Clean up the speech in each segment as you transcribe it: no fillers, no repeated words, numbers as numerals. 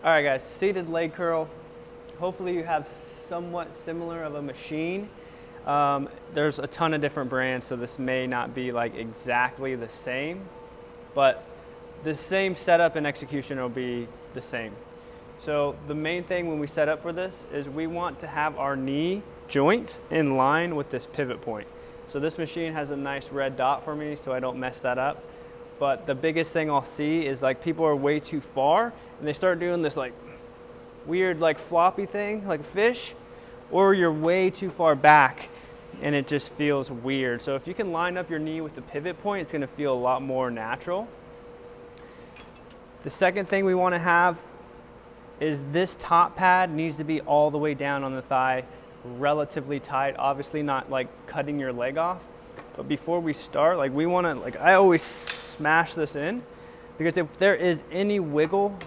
All right, guys, seated leg curl. Hopefully you have somewhat similar of a machine. There's a ton of different brands, so this may not be like exactly the same, but the same setup and execution will be the same. So the main thing when we set up for this is we want to have our knee joint in line with this pivot point. So this machine has a nice red dot for me so I don't mess that up. But the biggest thing I'll see is like people are way too far and they start doing this like weird like floppy thing like a fish, or you're way too far back and it just feels weird. So if you can line up your knee with the pivot point, it's gonna feel a lot more natural. The second thing we wanna have is this top pad needs to be all the way down on the thigh, relatively tight, obviously not like cutting your leg off. But before we start, like we wanna, like I always smash this in, because if there is any wiggle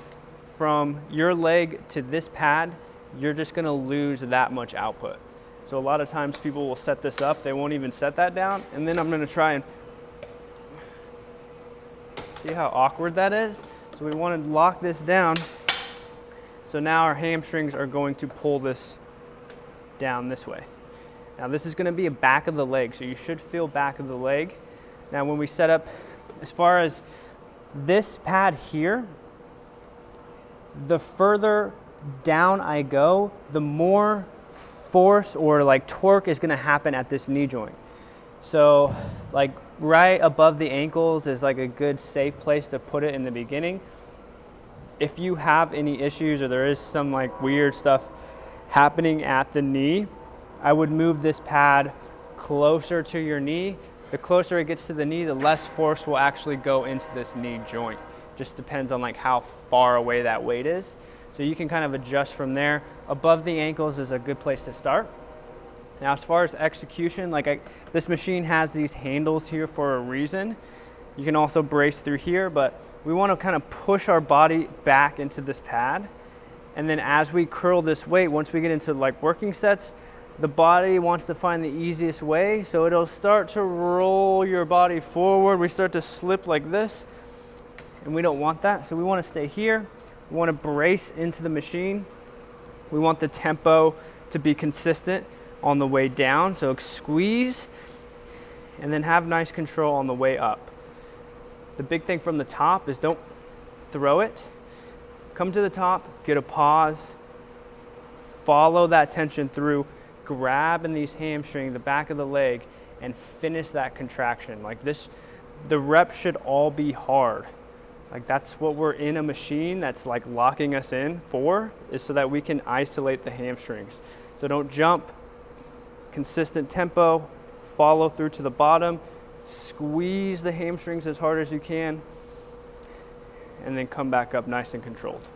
from your leg to this pad, you're just gonna lose that much output. So a lot of times people will set this up, they won't even set that down, and then I'm gonna try and, see how awkward that is? So we wanna lock this down. So now our hamstrings are going to pull this down this way. Now this is gonna be a back of the leg, so you should feel back of the leg. Now when we set up, as far as this pad here, the further down I go, the more force or like torque is gonna happen at this knee joint. So like right above the ankles is like a good safe place to put it in the beginning. If you have any issues or there is some like weird stuff happening at the knee, I would move this pad closer to your knee. The closer it gets to the knee, the less force will actually go into this knee joint. Just depends on like how far away that weight is. So you can kind of adjust from there. Above the ankles is a good place to start. Now as far as execution, this machine has these handles here for a reason. You can also brace through here, but we want to kind of push our body back into this pad. And then as we curl this weight, once we get into like working sets, the body wants to find the easiest way. So it'll start to roll your body forward. We start to slip like this, and we don't want that. So we want to stay here. We want to brace into the machine. We want the tempo to be consistent on the way down. So squeeze and then have nice control on the way up. The big thing from the top is don't throw it. Come to the top, get a pause, follow that tension through, grab in these hamstrings, the back of the leg, and finish that contraction. Like this, the reps should all be hard. Like that's what we're in a machine that's like locking us in for, is so that we can isolate the hamstrings. So don't jump, consistent tempo, follow through to the bottom, squeeze the hamstrings as hard as you can, and then come back up nice and controlled.